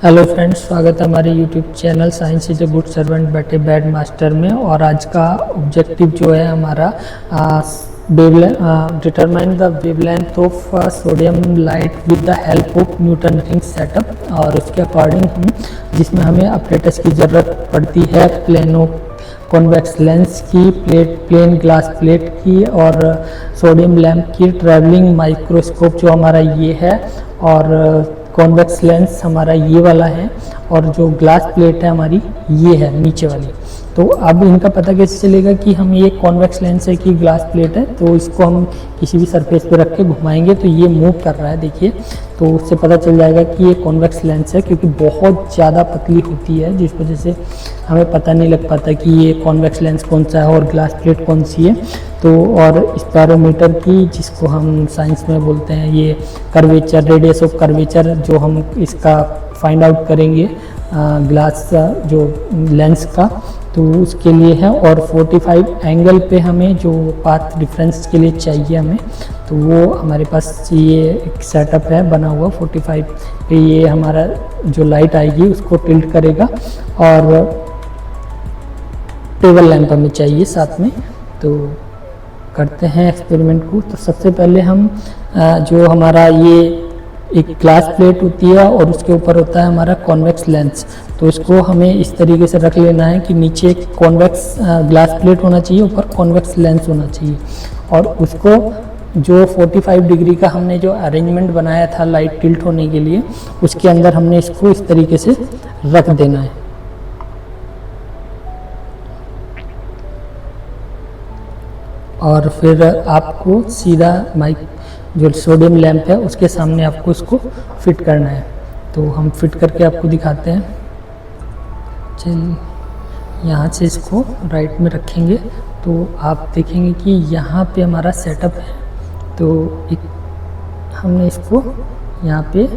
Hello friends, स्वागत है हमारे YouTube channel science is a good servant बैठे बैड मास्टर में। और आज का ऑब्जेक्टिव जो है हमारा determine the wavelength of sodium light with the help of Newton ring setup. और उसके अकॉर्डिंग हम जिसमें हमें अपरेटस की ज़रूरत पड़ती है प्लेनो कॉन्वेक्स लेंस की, प्लेन ग्लास प्लेट की और सोडियम लैम्प की, ट्रैवलिंग माइक्रोस्कोप जो हमारा ये है और कॉन्वेक्स लेंस हमारा ये वाला है और जो ग्लास प्लेट है हमारी ये है नीचे वाली। तो अब इनका पता कैसे चलेगा कि हम ये कॉन्वेक्स लेंस है कि ग्लास प्लेट है। तो इसको हम किसी भी सरफेस पे रख के घुमाएंगे तो ये मूव कर रहा है, देखिए, तो उससे पता चल जाएगा कि ये कॉन्वेक्स लेंस है, क्योंकि बहुत ज़्यादा पतली होती है जिस वजह से हमें पता नहीं लग पाता कि ये कॉन्वेक्स लेंस कौन सा है और ग्लास प्लेट कौन सी है। तो और स्पैरोमीटर की, जिसको हम साइंस में बोलते हैं ये कर्वेचर, रेडियस ऑफ कर्वेचर, जो हम इसका फाइंड आउट करेंगे ग्लास जो लेंस का, तो उसके लिए है। और 45 एंगल पे हमें जो पाथ डिफरेंस के लिए चाहिए हमें, तो वो हमारे पास ये एक सेटअप है बना हुआ 45 पे। ये हमारा जो लाइट आएगी उसको टिल्ट करेगा और टेबल लैंप हमें चाहिए साथ में। तो करते हैं एक्सपेरिमेंट को। तो सबसे पहले हम जो हमारा ये एक ग्लास प्लेट होती है और उसके ऊपर होता है हमारा कॉन्वेक्स लेंस, तो इसको हमें इस तरीके से रख लेना है कि नीचे कॉन्वेक्स ग्लास प्लेट होना चाहिए, ऊपर कॉन्वेक्स लेंस होना चाहिए। और उसको जो 45 डिग्री का हमने जो अरेंजमेंट बनाया था लाइट टिल्ट होने के लिए, उसके अंदर हमने इसको इस तरीके से रख देना है। और फिर आपको सीधा माइक जो सोडियम लैंप है उसके सामने आपको इसको फिट करना है। तो हम फिट करके आपको दिखाते हैं। चलिए, यहाँ से इसको राइट में रखेंगे तो आप देखेंगे कि यहाँ पे हमारा सेटअप है। तो हमने इसको यहाँ पे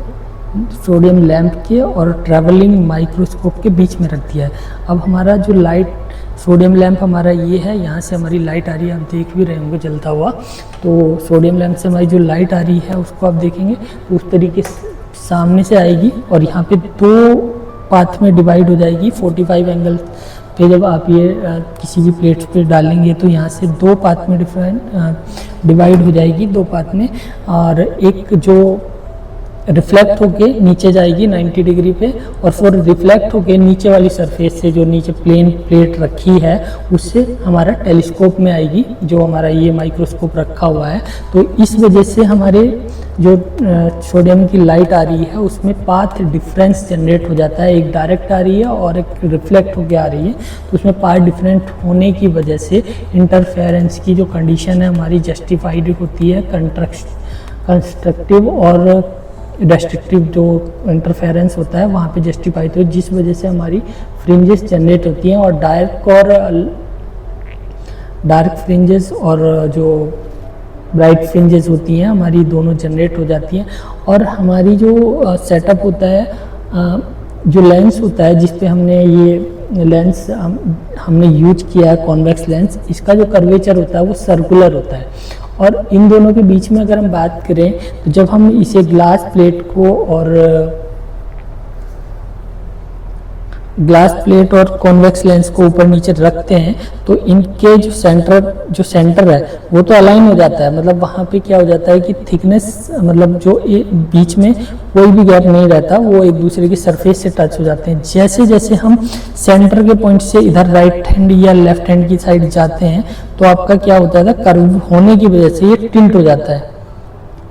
सोडियम लैंप के और ट्रैवलिंग माइक्रोस्कोप के बीच में रख दिया है। अब हमारा जो लाइट सोडियम लैंप हमारा ये है, यहाँ से हमारी लाइट आ रही है, आप देख भी रहे होंगे जलता हुआ। तो सोडियम लैंप से हमारी जो लाइट आ रही है उसको आप देखेंगे तो उस तरीके से सामने से आएगी और यहाँ पे दो पाथ में डिवाइड हो जाएगी 45 एंगल पे। जब आप ये किसी भी प्लेट पे डालेंगे तो यहाँ से दो पाथ में डिवाइड हो जाएगी, दो पाथ में। और एक जो रिफ्लेक्ट होके नीचे जाएगी 90 डिग्री पे, और फिर रिफ्लेक्ट होके नीचे वाली सरफेस से जो नीचे प्लेन प्लेट रखी है उससे हमारा टेलीस्कोप में आएगी, जो हमारा ये माइक्रोस्कोप रखा हुआ है। तो इस वजह से हमारे जो सोडियम की लाइट आ रही है उसमें पाथ डिफरेंस जनरेट हो जाता है। एक डायरेक्ट आ रही है और एक रिफ्लेक्ट होके आ रही है, तो उसमें पाथ डिफरेंट होने की वजह से इंटरफेरेंस की जो कंडीशन है हमारी जस्टिफाइड होती है। कंस्ट्रक्टिव और डिस्ट्रक्टिव जो इंटरफेरेंस होता है वहाँ पे जस्टिफाइड हो, जिस वजह से हमारी फ्रिंजेस जनरेट होती हैं। और डार्क फ्रिंजेस और जो ब्राइट फ्रिंजेस होती हैं हमारी दोनों जनरेट हो जाती हैं। और हमारी जो सेटअप होता है, जो लेंस होता है जिस पे हमने ये लेंस हमने यूज किया है कॉन्वेक्स लेंस, इसका जो कर्वेचर होता है वो सर्कुलर होता है। और इन दोनों के बीच में अगर हम बात करें तो जब हम इसे ग्लास प्लेट को और ग्लास प्लेट और कॉन्वेक्स लेंस को ऊपर नीचे रखते हैं तो इनके जो सेंटर है वो तो अलाइन हो जाता है। मतलब वहाँ पे क्या हो जाता है कि थिकनेस, मतलब जो बीच में कोई भी गैप नहीं रहता, वो एक दूसरे की सरफेस से टच हो जाते हैं। जैसे जैसे हम सेंटर के पॉइंट से इधर राइट हैंड या लेफ्ट हैंड की साइड जाते हैं तो आपका क्या होता है, कर्व होने की वजह से ये टिल्ट हो जाता है।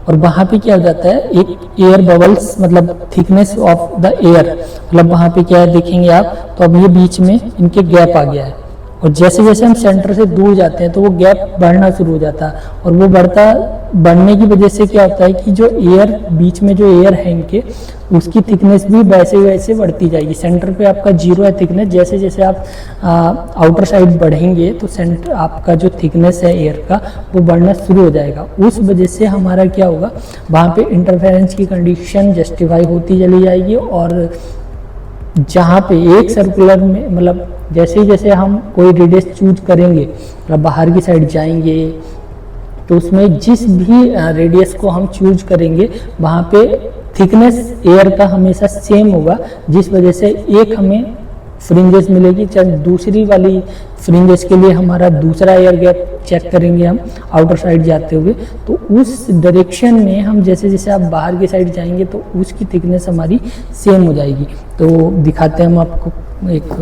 और वहाँ पे क्या हो जाता है, एक एयर बबल्स, मतलब थिकनेस ऑफ द एयर, मतलब वहाँ पे क्या है देखेंगे आप, तो अब ये बीच में इनके गैप आ गया है। और जैसे जैसे हम सेंटर से दूर जाते हैं तो वो गैप बढ़ना शुरू हो जाता है। और वो बढ़ने की वजह से क्या होता है कि जो एयर बीच में जो एयर है इनके, उसकी थिकनेस भी वैसे वैसे बढ़ती जाएगी। सेंटर पे आपका 0 है थिकनेस, जैसे जैसे आप आउटर साइड बढ़ेंगे तो सेंटर आपका जो थिकनेस है एयर का वो बढ़ना शुरू हो जाएगा। उस वजह से हमारा क्या होगा, वहाँ पे इंटरफेरेंस की कंडीशन जस्टिफाई होती चली जाएगी। और जहाँ पे एक सर्कुलर में, मतलब जैसे ही जैसे हम कोई रेडियस चूज करेंगे, मतलब बाहर की साइड जाएंगे, तो उसमें जिस भी रेडियस को हम चूज करेंगे वहाँ पे थिकनेस एयर का हमेशा सेम होगा, जिस वजह से एक हमें फ्रिंजेस मिलेगी। चाहे दूसरी वाली फ्रिंजेस के लिए हमारा दूसरा एयर गैप चेक करेंगे हम आउटर साइड जाते हुए, तो उस डायरेक्शन में हम जैसे जैसे आप बाहर की साइड जाएंगे तो उसकी थिकनेस हमारी सेम हो जाएगी। तो दिखाते हैं हम आपको एक,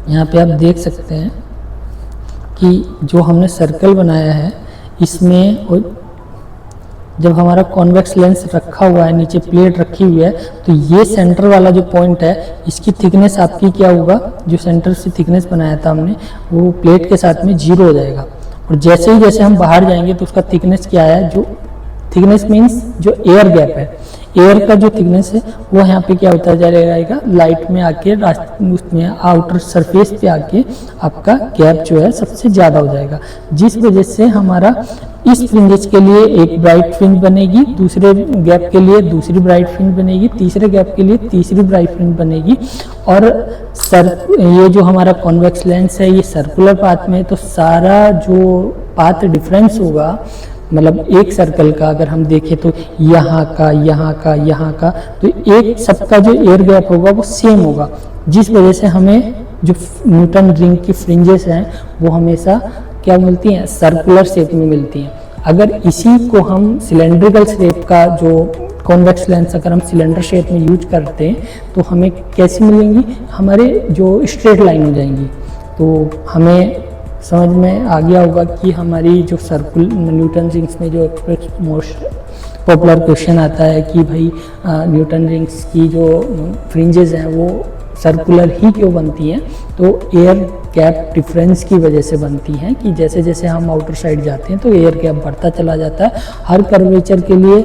यहाँ पे आप देख सकते हैं कि जो हमने सर्कल बनाया है इसमें जब हमारा कॉन्वेक्स लेंस रखा हुआ है, नीचे प्लेट रखी हुई है, तो ये सेंटर वाला जो पॉइंट है इसकी थिकनेस आपकी क्या होगा, जो सेंटर से थिकनेस बनाया था हमने वो प्लेट के साथ में 0 हो जाएगा। और जैसे ही जैसे हम बाहर जाएंगे तो उसका थिकनेस क्या है, जो थिकनेस मीन्स जो एयर गैप है, एयर का जो थिकनेस है वो यहाँ पे क्या होता जाएगा, लाइट में आके उसमें आउटर सरफेस पे आके आपका गैप जो है सबसे ज़्यादा हो जाएगा, जिस वजह से हमारा इस फ्रिंजेस के लिए एक ब्राइट फ्रिंज बनेगी, दूसरे गैप के लिए दूसरी ब्राइट फ्रिंज बनेगी, तीसरे गैप के लिए तीसरी ब्राइट फ्रिंज बनेगी। और ये जो हमारा कॉन्वेक्स लेंस है ये सर्कुलर पाथ में है, तो सारा जो पाथ डिफरेंस होगा, मतलब एक सर्कल का अगर हम देखें तो यहाँ का यहाँ का यहाँ का, तो एक सबका जो एयर गैप होगा वो सेम होगा, जिस वजह से हमें जो न्यूटन रिंग की फ्रिंजेस हैं वो हमेशा क्या मिलती हैं, सर्कुलर शेप में मिलती हैं। अगर इसी को हम सिलेंड्रिकल शेप का जो कॉन्वेक्स लेंस अगर हम सिलेंडर शेप में यूज करते हैं तो हमें कैसी मिलेंगी, हमारे जो स्ट्रेट लाइन हो जाएंगी। तो हमें समझ में आ गया होगा कि हमारी जो सर्कुल न्यूटन रिंग्स में जो मोस्ट पॉपुलर क्वेश्चन आता है कि भाई न्यूटन रिंग्स की जो फ्रिंजेस हैं वो सर्कुलर ही क्यों बनती हैं, तो एयर गैप डिफरेंस की वजह से बनती हैं कि जैसे जैसे हम आउटर साइड जाते हैं तो एयर गैप बढ़ता चला जाता है। हर कर्वेचर के लिए,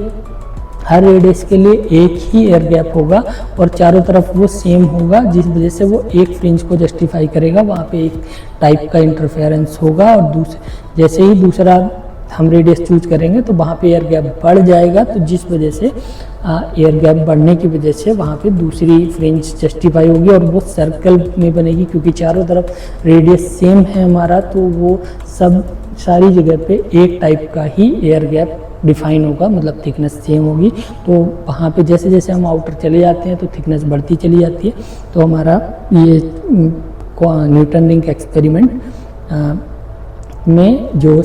हर रेडियस के लिए एक ही एयर गैप होगा और चारों तरफ वो सेम होगा, जिस वजह से वो एक फ्रिंज को जस्टिफाई करेगा, वहाँ पे एक टाइप का इंटरफेरेंस होगा। और जैसे ही दूसरा हम रेडियस चूज करेंगे तो वहाँ पे एयर गैप बढ़ जाएगा, तो जिस वजह से एयर गैप बढ़ने की वजह से वहाँ पे दूसरी फ्रिंज जस्टिफाई होगी और वो सर्कल में बनेगी, क्योंकि चारों तरफ रेडियस सेम है हमारा, तो वो सब सारी जगह पे एक टाइप का ही एयर गैप डिफाइन होगा, मतलब थिकनेस सेम होगी। तो वहाँ पे जैसे जैसे हम आउटर चले जाते हैं तो थिकनेस बढ़ती चली जाती है। तो हमारा ये न्यूटन रिंग एक्सपेरिमेंट में जो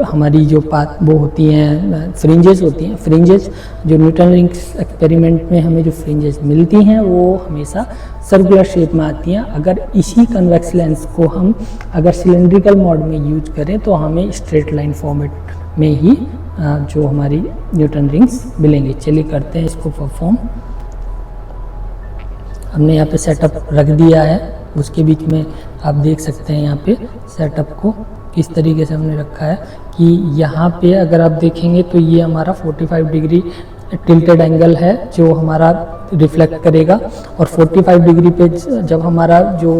हमारी जो पाथ वो होती हैं, फ्रिंजेस होती हैं, फ्रिंजेस जो न्यूटन रिंग एक्सपेरिमेंट में हमें जो फ्रिंजेस मिलती हैं वो हमेशा सर्कुलर शेप में आती हैं। अगर इसी कन्वेक्स लेंस को हम अगर सिलेंड्रिकल मोड में यूज करें तो हमें स्ट्रेट लाइन फॉर्मेट में ही जो हमारी न्यूटन रिंग्स मिलेंगी। चलिए करते हैं इसको परफॉर्म। हमने यहाँ पे सेटअप रख दिया है, उसके बीच में आप देख सकते हैं यहाँ पे सेटअप को किस तरीके से हमने रखा है कि यहाँ पे अगर आप देखेंगे तो ये हमारा 45 डिग्री टिल्टेड एंगल है जो हमारा रिफ्लेक्ट करेगा, और 45 डिग्री पे जब हमारा जो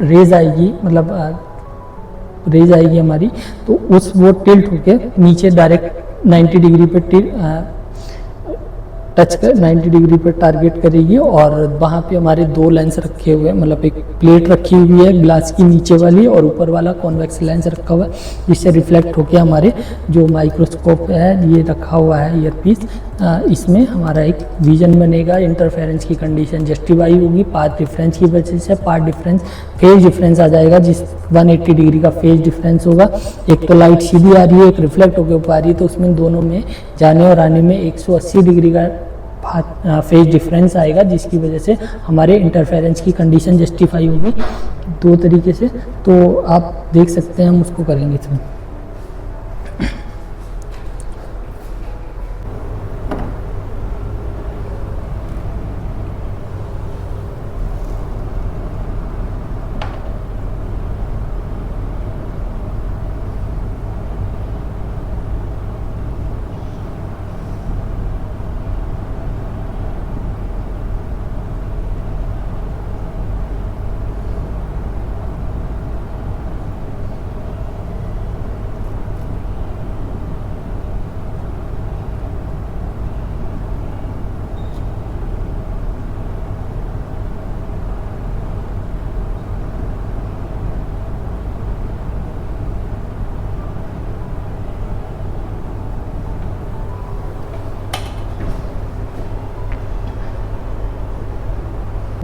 रेज आएगी, मतलब रेज आएगी हमारी, तो वो टिल्ट होके नीचे डायरेक्ट 90 डिग्री पे टच कर 90 डिग्री पे टारगेट करेगी। और वहाँ पे हमारे दो लेंस रखे हुए हैं, मतलब एक प्लेट रखी हुई है ग्लास की नीचे वाली और ऊपर वाला कॉन्वेक्स लेंस रखा हुआ है, जिससे रिफ्लेक्ट होके हमारे जो माइक्रोस्कोप है ये रखा हुआ है ईयरपीस, इसमें हमारा एक विजन बनेगा। इंटरफेरेंस की कंडीशन जस्टिफाई होगी, पाथ डिफरेंस की वजह से पाथ डिफरेंस, फेज डिफरेंस आ जाएगा, जिस 180 डिग्री का फेज डिफरेंस होगा। एक तो लाइट सीधी आ रही है, एक रिफ्लेक्ट होकर ऊपर आ रही है, तो उसमें दोनों में जाने और आने में 180 डिग्री का फेज डिफरेंस आएगा, जिसकी वजह से हमारे इंटरफेरेंस की कंडीशन जस्टिफाई होगी दो तरीके से। तो आप देख सकते हैं हम उसको करेंगे इसमें।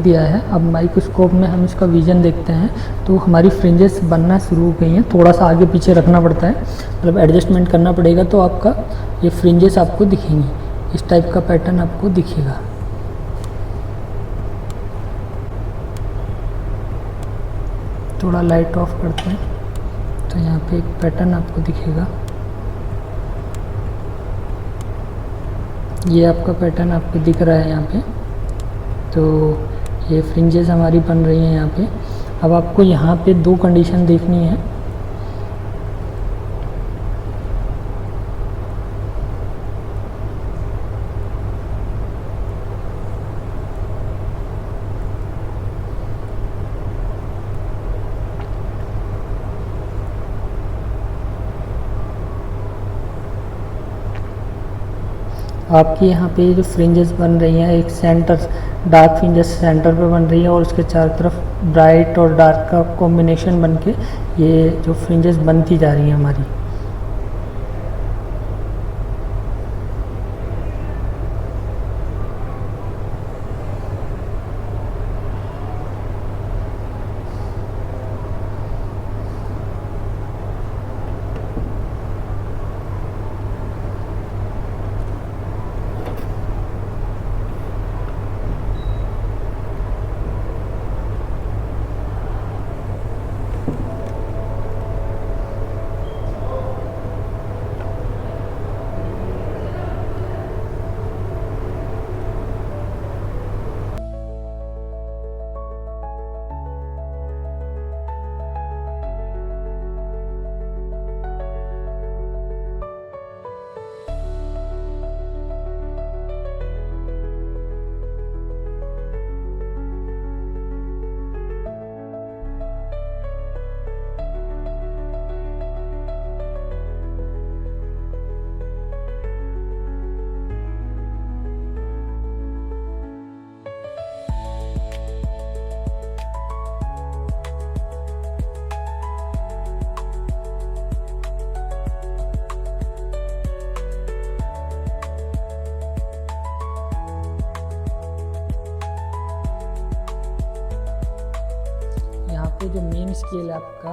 दिया है। अब माइक्रोस्कोप में हम इसका विज़न देखते हैं तो हमारी फ्रिंजेस बनना शुरू हो गई हैं। थोड़ा सा आगे पीछे रखना पड़ता है, मतलब एडजस्टमेंट करना पड़ेगा, तो आपका ये फ्रिंजेस आपको दिखेंगी, इस टाइप का पैटर्न आपको दिखेगा। थोड़ा लाइट ऑफ करते हैं तो यहाँ पे एक पैटर्न आपको दिखेगा। ये आपका पैटर्न आपको दिख रहा है यहाँ पे। तो ये फ्रिंजेस हमारी बन रही हैं यहाँ पे। अब आपको यहाँ पे दो कंडीशन देखनी है। आपकी यहाँ पे जो फ्रिंजेस बन रही हैं, एक सेंटर डार्क फ्रिंजेस सेंटर पे बन रही है और उसके चारों तरफ ब्राइट और डार्क का कॉम्बिनेशन बन के ये जो फ्रिंजेस बनती जा रही हैं हमारी। पे जो मेन स्केल है आपका,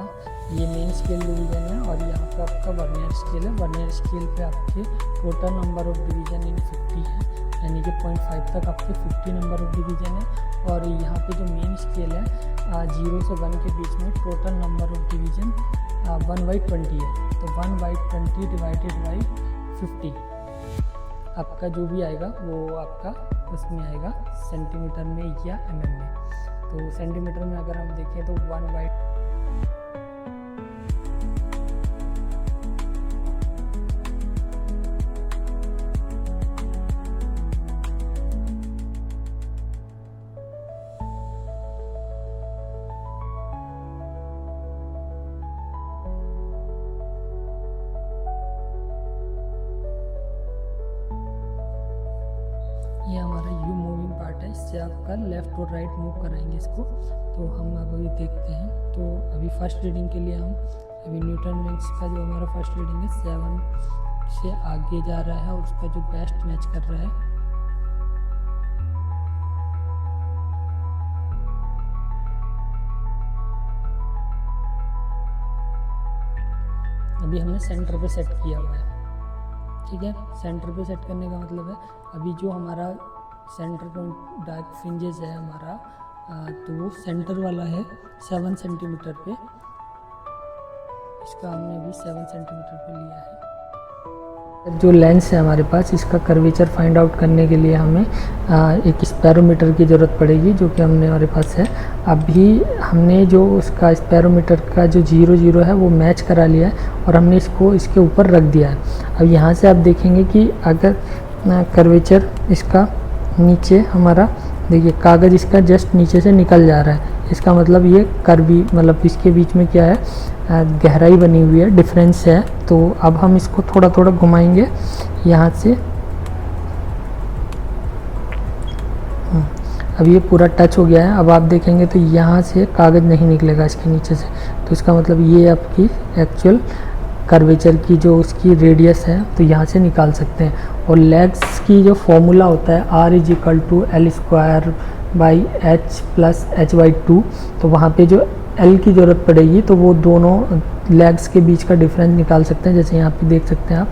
ये मेन स्केल डिवीजन है और यहाँ पे आपका वर्नियर स्केल है। वर्नियर स्केल पे आपके total number of division in 50 है, यानी कि 0.5 तक आपके 50 नंबर ऑफ डिवीजन है। और यहाँ पे जो मेन स्केल है 0 से 1 के बीच में टोटल नंबर ऑफ डिवीजन 1/20 है। तो 1/20 डिवाइडेड बाई 50 आपका जो भी आएगा वो आपका उसमें आएगा सेंटीमीटर में या mm में। तो सेंटीमीटर में अगर हम देखें तो 1/20 ये हमारा यू मूविंग पार्ट है, इससे आपका लेफ़्ट और राइट मूव कराएंगे इसको। तो हम अब अभी देखते हैं। तो अभी फर्स्ट रीडिंग के लिए हम अभी न्यूटन रिंग्स का जो हमारा फर्स्ट रीडिंग है 7 से आगे जा रहा है और उसका जो बेस्ट मैच कर रहा है। अभी हमने सेंटर पे सेट किया हुआ है, ठीक है। सेंटर पे सेट करने का मतलब है अभी जो हमारा सेंटर पॉइंट डार्क फ्रिंजेस है हमारा, तो वो सेंटर वाला है 7 सेंटीमीटर पे। इसका हमने अभी 7 सेंटीमीटर पे लिया है। जो लेंस है हमारे पास, इसका कर्वेचर फाइंड आउट करने के लिए हमें एक स्पैरोमीटर की ज़रूरत पड़ेगी, जो कि हमारे पास है। अभी हमने जो उसका स्पैरोमीटर का जो 0 है वो मैच करा लिया है और हमने इसको इसके ऊपर रख दिया है। अब यहाँ से आप देखेंगे कि अगर कर्वेचर इसका नीचे हमारा, देखिए कागज़ इसका जस्ट नीचे से निकल जा रहा है, इसका मतलब ये कर्वी, मतलब इसके बीच में क्या है, गहराई बनी हुई है, डिफरेंस है। तो अब हम इसको थोड़ा थोड़ा घुमाएंगे यहाँ से। अब ये पूरा टच हो गया है। अब आप देखेंगे तो यहाँ से कागज़ नहीं निकलेगा इसके नीचे से, तो इसका मतलब ये आपकी एक्चुअल कर्वेचर की जो उसकी रेडियस है, तो यहाँ से निकाल सकते हैं। और लेग्स की जो फॉर्मूला होता है R = L² by H plus H by 2, तो वहाँ पे जो एल की ज़रूरत पड़ेगी, तो वो दोनों लेग्स के बीच का डिफरेंस निकाल सकते हैं। जैसे यहाँ पे देख सकते हैं आप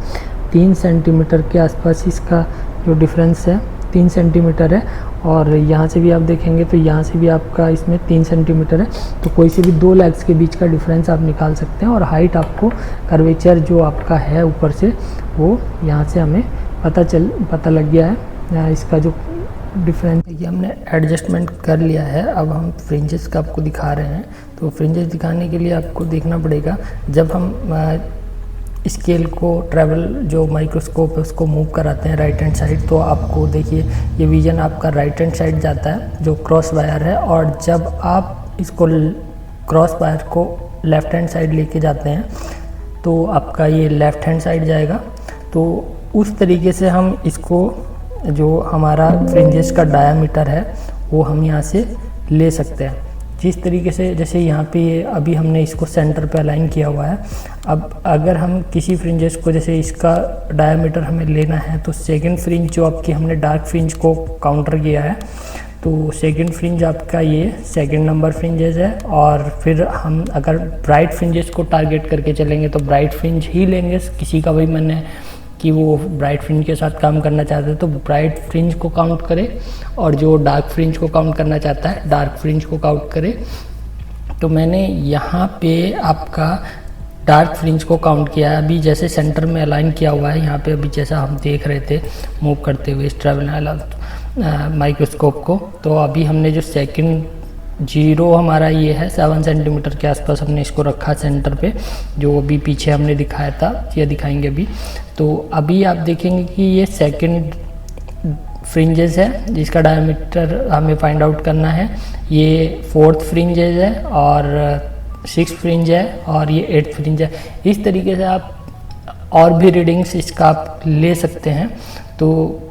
3 सेंटीमीटर के आसपास इसका जो डिफरेंस है 3 सेंटीमीटर है, और यहाँ से भी आप देखेंगे तो यहाँ से भी आपका इसमें 3 सेंटीमीटर है। तो कोई से भी दो लेग्स के बीच का डिफरेंस आप निकाल सकते हैं, और हाइट आपको कर्वेचर जो आपका है ऊपर से वो यहाँ से हमें पता लग गया है इसका जो डिफरेंस। ये हमने एडजस्टमेंट कर लिया है। अब हम फ्रिंजेस का आपको दिखा रहे हैं। तो फ्रिंजेस दिखाने के लिए आपको देखना पड़ेगा, जब हम स्केल को ट्रैवल जो माइक्रोस्कोप है उसको मूव कराते हैं राइट हैंड साइड, तो आपको देखिए ये विजन आपका राइट हैंड साइड जाता है जो क्रॉस वायर है, और जब आप इसको क्रॉस वायर को लेफ़्ट हैंड साइड लेके जाते हैं तो आपका ये लेफ़्ट हैंड साइड जाएगा। तो उस तरीके से हम इसको जो हमारा फ्रिंजेस का डायामीटर है वो हम यहाँ से ले सकते हैं। जिस तरीके से जैसे यहाँ पे अभी हमने इसको सेंटर पे अलाइन किया हुआ है। अब अगर हम किसी फ्रिंजेस को जैसे इसका डायामीटर हमें लेना है तो सेकंड फ्रिंज जो आपकी हमने डार्क फ्रिंज को काउंटर किया है, तो सेकंड फ्रिंज आपका ये सेकंड नंबर फ्रिंजेस है। और फिर हम अगर ब्राइट फ्रिंजेस को टारगेट करके चलेंगे तो ब्राइट फ्रिंज ही लेंगे। किसी का वही मन है कि वो ब्राइट फ्रिंज के साथ काम करना चाहते हैं तो ब्राइट फ्रिंज को काउंट करे, और जो डार्क फ्रिंज को काउंट करना चाहता है डार्क फ्रिंज को काउंट करे। तो मैंने यहाँ पे आपका डार्क फ्रिंज को काउंट किया है। अभी जैसे सेंटर में अलाइन किया हुआ है यहाँ पे, अभी जैसा हम देख रहे थे मूव करते हुए इस ट्रैवल माइक्रोस्कोप को, तो अभी हमने जो सेकंड जीरो हमारा ये है 7 सेंटीमीटर के आसपास हमने इसको रखा सेंटर पे, जो अभी पीछे हमने दिखाया था, ये दिखाएंगे अभी। तो अभी आप देखेंगे कि ये सेकंड फ्रिंजेस है जिसका डायमीटर हमें फाइंड आउट करना है। ये फोर्थ फ्रिंजेस है और सिक्स फ्रिंज है और ये 8th फ्रिंज है। इस तरीके से आप और भी रीडिंग्स इसका आप ले सकते हैं। तो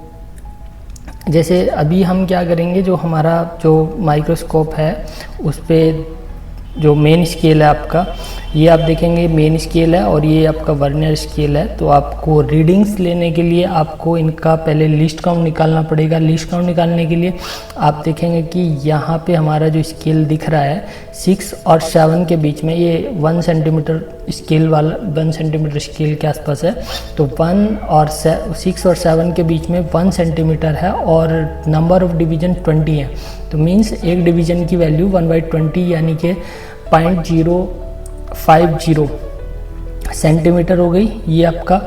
जैसे अभी हम क्या करेंगे, जो हमारा जो माइक्रोस्कोप है उस पर जो मेन स्केल है आपका, ये आप देखेंगे मेन स्केल है और ये आपका वर्नियर स्केल है। तो आपको रीडिंग्स लेने के लिए आपको इनका पहले लिस्ट काउंट निकालना पड़ेगा। लिस्ट काउंट निकालने के लिए आप देखेंगे कि यहाँ पे हमारा जो स्केल दिख रहा है 6 और 7 के बीच में, ये 1 सेंटीमीटर स्केल वाला 1 सेंटीमीटर स्केल के आसपास है। तो 1 और 6 और 7 के बीच में 1 सेंटीमीटर है और नंबर ऑफ डिवीजन 20 है। तो मीन्स एक डिवीजन की वैल्यू 1/20 यानी कि 0.050 सेंटीमीटर हो गई। ये आपका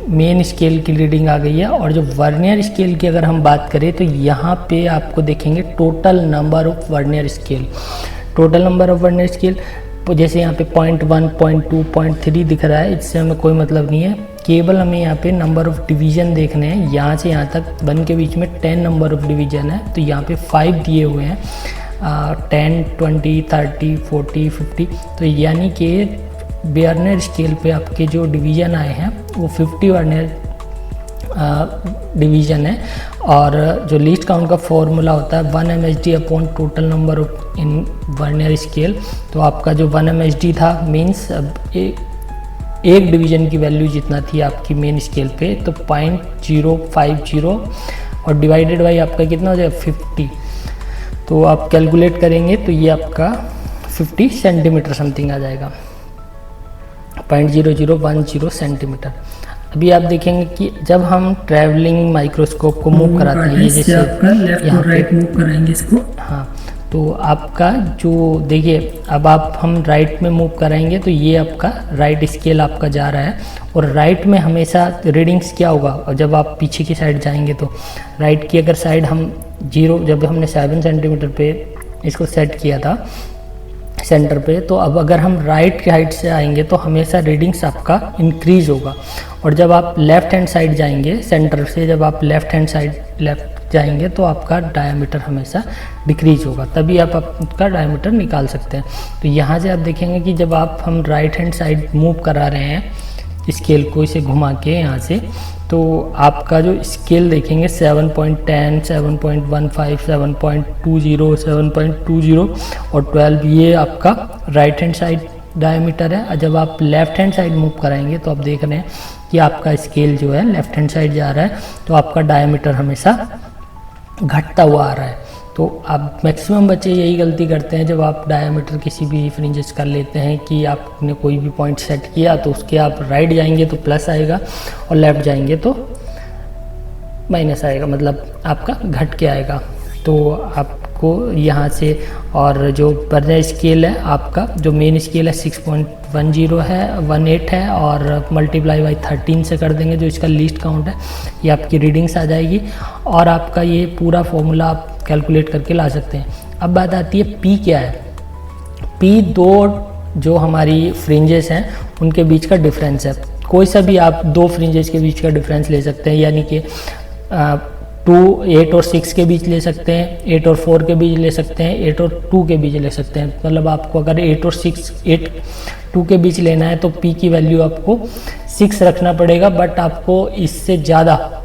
मेन स्केल की रीडिंग आ गई है। और जो वर्नियर स्केल की अगर हम बात करें तो यहाँ पे आपको देखेंगे total number of vernier scale. Total number of vernier scale जैसे यहाँ पे 0.1, 0.2, 0.3 दिख रहा है, इससे हमें कोई मतलब नहीं है। केवल हमें यहाँ पे नंबर ऑफ डिवीज़न देखने हैं। यहाँ से यहाँ तक 1 के बीच में 10 नंबर ऑफ डिवीज़न है, तो यहाँ पे 5 दिए हुए हैं, 10, 20, 30, 40, 50। तो यानी कि वर्नियर स्केल पे आपके जो डिवीज़न आए हैं वो 50 वर्नियर डिवीज़न है। और जो लीस्ट काउंट का फॉर्मूला होता है 1 MSD upon total number of in vernier scale. तो आपका जो 1 MSD था मीन्स एक डिवीज़न की वैल्यू जितना थी आपकी मेन स्केल पे, तो 0.050 और डिवाइडेड बाई आपका कितना हो जाएगा 50। तो आप कैलकुलेट करेंगे तो ये आपका 50 सेंटीमीटर समथिंग आ जाएगा, 0.0010 सेंटीमीटर। अभी आप देखेंगे कि जब हम ट्रैवलिंग माइक्रोस्कोप को मूव कराते हैं, ये जैसे यहाँ राइट मूव कराएंगे इसको, हाँ, तो आपका जो देखिए अब हम राइट में मूव कराएंगे तो ये आपका राइट स्केल आपका जा रहा है। और राइट में हमेशा रीडिंग्स क्या होगा, और जब आप पीछे की साइड जाएंगे तो राइट की अगर साइड हम 0, जब हमने 7 सेंटीमीटर पे इसको सेट किया था सेंटर पे, तो अब अगर हम राइट की साइड से आएंगे तो हमेशा रीडिंग्स आपका इंक्रीज होगा। और जब आप लेफ़्ट हैंड साइड जाएंगे सेंटर से, जब आप लेफ़्ट हैंड साइड लेफ़्ट जाएंगे तो आपका डायमीटर हमेशा डिक्रीज होगा, तभी आप आपका डायमीटर निकाल सकते हैं। तो यहाँ से आप देखेंगे कि जब हम राइट हैंड साइड मूव करा रहे हैं स्केल को, इसे घुमा के यहाँ से, तो आपका जो स्केल देखेंगे 7.10, 7.15, 7.20, 7.20 और 12, ये आपका राइट हैंड साइड डायमीटर है। और जब आप लेफ़्ट हैंड साइड मूव कराएंगे तो आप देख रहे हैं कि आपका स्केल जो है लेफ़्ट हैंड साइड जा रहा है, तो आपका डायमीटर हमेशा घटता हुआ आ रहा है। तो आप मैक्सिमम बच्चे यही गलती करते हैं जब आप डायमीटर किसी भी फ्रिंजेस कर लेते हैं कि आपने कोई भी पॉइंट सेट किया तो उसके आप राइट जाएंगे तो प्लस आएगा और लेफ़्ट जाएंगे तो माइनस आएगा, मतलब आपका घट के आएगा। तो आपको यहाँ से, और जो वर्नियर स्केल है आपका, जो मेन स्केल है 6.10 है, 18 है, और मल्टीप्लाई बाई 13 से कर देंगे जो इसका लीस्ट काउंट है, ये आपकी रीडिंग्स आ जाएगी और आपका ये पूरा फॉर्मूला आप कैलकुलेट करके ला सकते हैं। अब बात आती है पी क्या है। पी दो जो हमारी फ्रिंजेस हैं उनके बीच का डिफरेंस है। कोई सा भी आप दो फ्रिंजेस के बीच का डिफरेंस ले सकते हैं, यानी कि 8 और 6 के बीच ले सकते हैं, 8 और 4 के बीच ले सकते हैं, 8 और 2 के बीच ले सकते हैं। मतलब आपको अगर 8 और 2 के बीच लेना है तो P की वैल्यू आपको 6 रखना पड़ेगा, बट आपको इससे ज़्यादा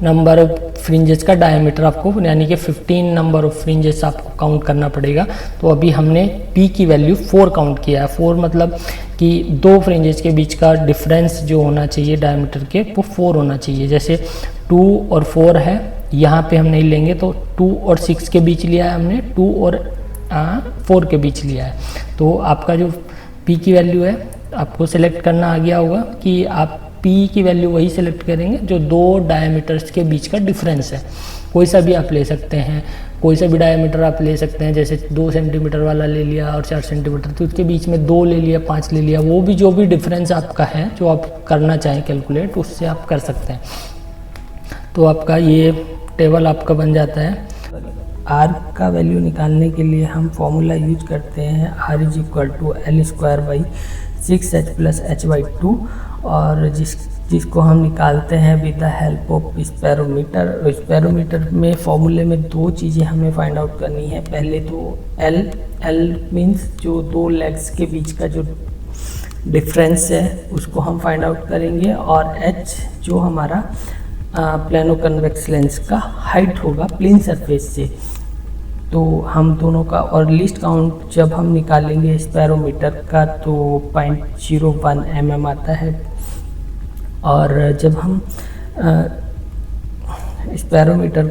नंबर ऑफ फ्रिंजेस का डायमीटर आपको, यानी कि 15 नंबर ऑफ फ्रिंजेस आपको काउंट करना पड़ेगा। तो अभी हमने P की वैल्यू 4 काउंट किया है। 4 मतलब कि दो फ्रिंजेस के बीच का डिफरेंस जो होना चाहिए डायमीटर के, वो 4 होना चाहिए। जैसे 2 और 4 है, यहाँ पे हम नहीं लेंगे तो 2 और 6 के बीच लिया है हमने, 2 और 4 के बीच लिया है। तो आपका जो P की वैल्यू है आपको सेलेक्ट करना आ गया होगा कि आप P की वैल्यू वही सेलेक्ट करेंगे जो दो डायमीटर्स के बीच का डिफरेंस है। कोई सा भी आप ले सकते हैं, कोई सा भी डायमीटर आप ले सकते हैं। जैसे 2 सेंटीमीटर वाला ले लिया और 4 सेंटीमीटर, तो उसके बीच में 2 ले लिया, 5 ले लिया, वो भी जो भी डिफरेंस आपका है जो आप करना चाहें कैलकुलेट, उससे आप कर सकते हैं। तो आपका ये टेबल आपका बन जाता है। R का वैल्यू निकालने के लिए हम फॉर्मूला यूज करते हैं R is equal to L² / 6H + H/2, और जिसको हम निकालते हैं with the help of spirometer. Spirometer में फॉर्मूले में दो चीज़ें हमें फाइंड आउट करनी है। पहले तो L मीन्स जो दो लेग्स के बीच का जो डिफरेंस है उसको हम फाइंड आउट करेंगे, और H जो हमारा प्लेनो कन्वेक्स लेंस का हाइट होगा प्लेन सरफेस से। तो हम दोनों का, और लीस्ट काउंट जब हम निकालेंगे स्पैरोमीटर का तो 0.01 mm आता है। और जब हम स्पैरोमीटर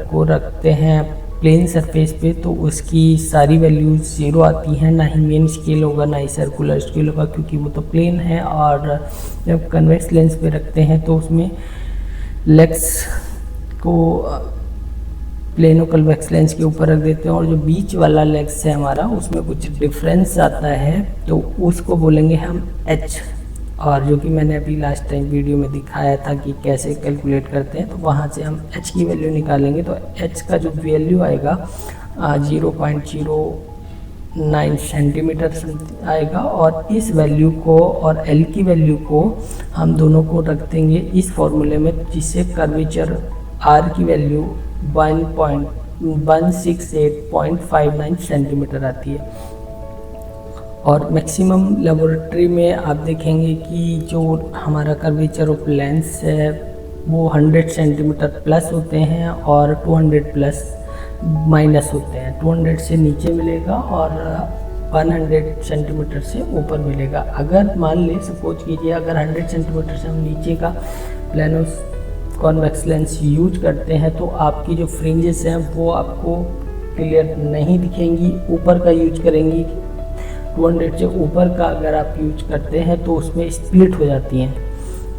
को रखते हैं प्लेन सरफेस पे तो उसकी सारी वैल्यूज 0 आती हैं, ना ही मेन स्केल होगा ना ही सर्कुलर स्केल होगा, क्योंकि वो तो प्लेन है। और जब कन्वेक्स लेंस पे रखते हैं तो उसमें लेग्स को प्लेनो कन्वेक्स लेंस के ऊपर रख देते हैं, और जो बीच वाला लेग्स है हमारा उसमें कुछ डिफरेंस आता है तो उसको बोलेंगे हम H। और जो कि मैंने अभी लास्ट टाइम वीडियो में दिखाया था कि कैसे कैलकुलेट करते हैं, तो वहाँ से हम H की वैल्यू निकालेंगे। तो H का जो वैल्यू आएगा 0.09 सेंटीमीटर आएगा, और इस वैल्यू को और L की वैल्यू को हम दोनों को रख देंगे इस फॉर्मूले में, जिससे कर्वेचर R की वैल्यू 168.59 सेंटीमीटर आती है। और मैक्सिमम लेबोरेटरी में आप देखेंगे कि जो हमारा कर्वेचर ऑफ लेंस है वो 100 सेंटीमीटर प्लस होते हैं और 200 प्लस माइनस होते हैं। 200 से नीचे मिलेगा और 100 सेंटीमीटर से ऊपर मिलेगा। अगर मान ले सपोज कीजिए अगर 100 सेंटीमीटर से हम नीचे का प्लेनो कॉन्वेक्स लेंस यूज करते हैं तो आपकी जो फ्रिंजेस हैं वो आपको क्लियर नहीं दिखेंगी। ऊपर का यूज करेंगी, 200 से ऊपर का अगर आप यूज करते हैं तो उसमें स्प्लिट हो जाती हैं,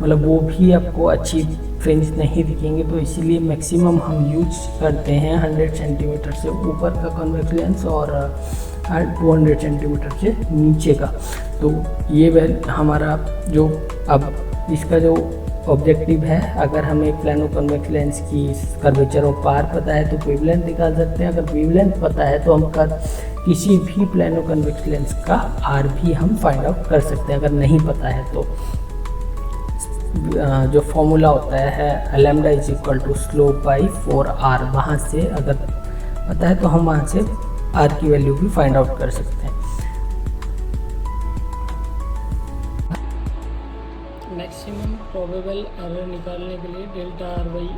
मतलब वो भी आपको अच्छी फ्रिंज नहीं दिखेंगे। तो इसीलिए मैक्सिमम हम यूज करते हैं 100 सेंटीमीटर से ऊपर का कॉन्वेक्स लेंस और 200 सेंटीमीटर से नीचे का। तो ये हमारा जो अब इसका जो ऑब्जेक्टिव है, अगर हमें प्लेनो कन्वेक्स लेंस की कर्वेचर ऑफ पार पता है तो वेवलेंथ निकाल सकते हैं। अगर वेवलेंथ पता है तो हम किसी भी प्लेनो कन्वेक्स लेंस का आर भी हम फाइंड आउट कर सकते हैं। अगर नहीं पता है तो जो फॉर्मूला होता है lambda is equal to slope by 4r, वहाँ से अगर पता है तो हम वहाँ से r की वैल्यू भी फाइंड आउट कर सकते हैं। मैक्सिमम प्रोबेबल एरर निकालने के लिए delta r by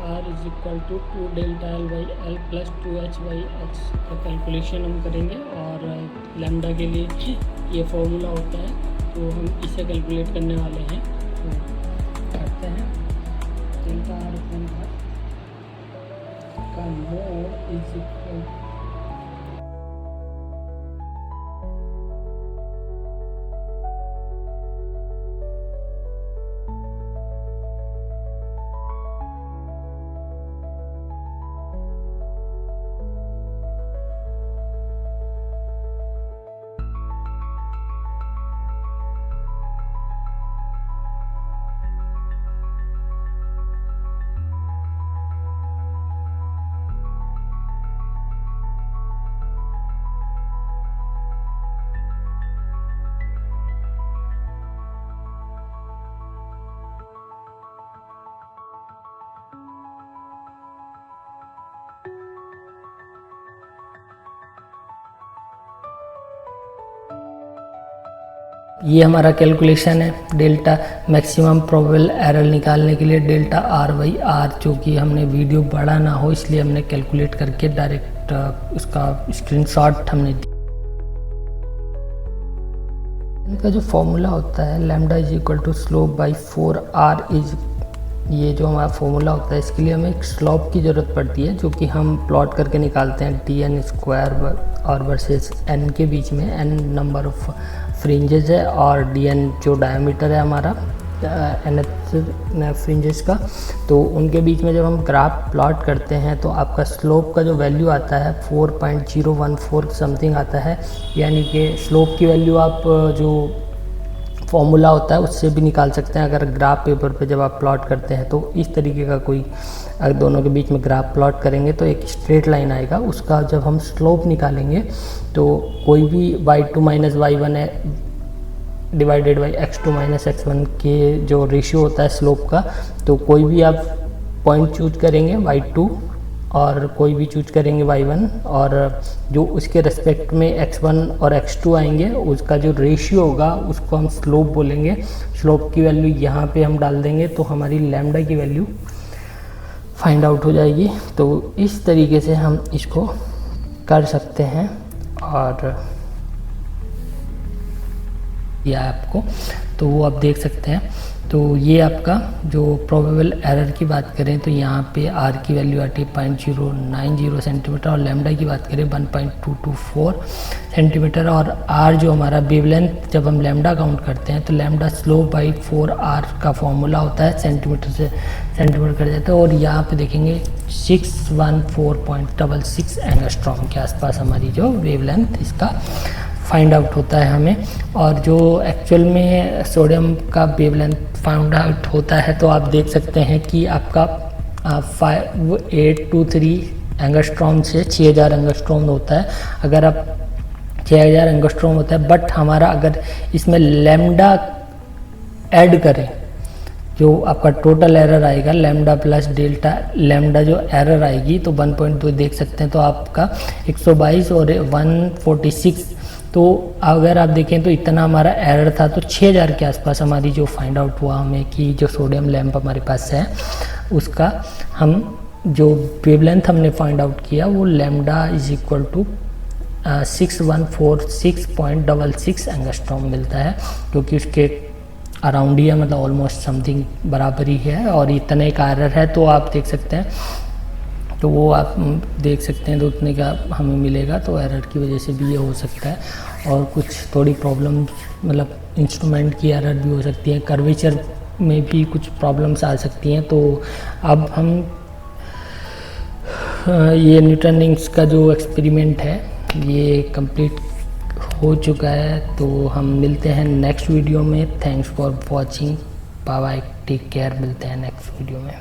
r is equal to 2 delta l by l plus 2h by h का कैलकुलेशन हम करेंगे। और लैम्डा के लिए ये फॉर्मूला होता है तो हम इसे कैलकुलेट करने वाले हैं। तो करते हैं, तो का मोड इज इक्वल ये हमारा कैलकुलेशन है डेल्टा मैक्सिमम प्रोबेबल एरर निकालने के लिए डेल्टा आर बाई आर, जो कि हमने वीडियो बड़ा ना हो इसलिए हमने कैलकुलेट करके डायरेक्ट उसका स्क्रीनशॉट हमने दिया। इनका जो फॉर्मूला होता है lambda is equal to slope by 4r is, ये जो हमारा फॉर्मूला होता है इसके लिए हमें एक स्लोप की ज़रूरत पड़ती है जो कि हम प्लॉट करके निकालते हैं dn स्क्वायर और वर्सेस n के बीच में n नंबर ऑफ फ्रिंजेस है और dn जो डायमीटर है हमारा nth फ्रिंजेस का, तो उनके बीच में जब हम ग्राफ प्लॉट करते हैं तो आपका स्लोप का जो वैल्यू आता है 4.014 समथिंग आता है, यानी कि स्लोप की वैल्यू आप जो फॉर्मूला होता है उससे भी निकाल सकते हैं। अगर ग्राफ पेपर पे जब आप प्लॉट करते हैं तो इस तरीके का कोई, अगर दोनों के बीच में ग्राफ प्लॉट करेंगे तो एक स्ट्रेट लाइन आएगा, उसका जब हम स्लोप निकालेंगे तो कोई भी y2 माइनस y1 है divided by x2 minus x1 के जो रेशियो होता है स्लोप का, तो कोई भी आप पॉइंट चूज करेंगे y2 और कोई भी चूज करेंगे y1 और जो उसके रेस्पेक्ट में x1 और x2 आएंगे उसका जो रेशियो होगा उसको हम स्लोप बोलेंगे। स्लोप की वैल्यू यहाँ पे हम डाल देंगे तो हमारी लैम्डा की वैल्यू फाइंड आउट हो जाएगी। तो इस तरीके से हम इसको कर सकते हैं और या आपको तो वो आप देख सकते हैं। तो ये आपका जो प्रोबेबल एरर की बात करें तो यहाँ पे आर की वैल्यू आती है 0.090 सेंटीमीटर और लैम्डा की बात करें 1.224 सेंटीमीटर और आर जो हमारा वेवलेंथ जब हम लैम्डा काउंट करते हैं तो लैम्डा स्लोप बाई 4r का फॉर्मूला होता है, सेंटीमीटर से सेंटीमीटर कर देते हैं और यहाँ पे देखेंगे 614.66 एंगस्ट्रॉम के आसपास हमारी जो वेवलेंथ इसका फाइंड आउट होता है हमें। और जो एक्चुअल में सोडियम का वेवलेंथ फाइंड आउट होता है तो आप देख सकते हैं कि आपका 5823 एंगस्ट्रॉम से 6000 एंगस्ट्रॉम होता है। अगर आप 6000 एंगस्ट्रॉम होता है, बट हमारा अगर इसमें लैम्डा ऐड करें जो आपका टोटल एरर आएगा लैम्डा प्लस डेल्टा लैम्डा जो एरर आएगी तो 1.2 देख सकते हैं, तो आपका 122 और 146, तो अगर आप देखें तो इतना हमारा एरर था तो 6000 के आसपास हमारी जो फाइंड आउट हुआ हमें कि जो सोडियम लैम्प हमारे पास है उसका हम जो वेवलेंथ हमने फाइंड आउट किया वो lambda is equal to 6146.66 angstrom मिलता है, क्योंकि उसके अराउंड ही है, मतलब ऑलमोस्ट समथिंग बराबर ही है और इतने का एरर है। तो आप देख सकते हैं, तो वो आप देख सकते हैं तो उतने का हमें मिलेगा। तो एरर की वजह से भी ये हो सकता है और कुछ थोड़ी प्रॉब्लम, मतलब इंस्ट्रूमेंट की एरर भी हो सकती है, कर्वेचर में भी कुछ प्रॉब्लम्स आ सकती हैं। तो अब हम ये न्यूटन रिंग्स का जो एक्सपेरिमेंट है ये कंप्लीट हो चुका है। तो हम मिलते हैं नेक्स्ट वीडियो में। Thanks for watching, bye bye, take care, मिलते हैं नेक्स्ट वीडियो में।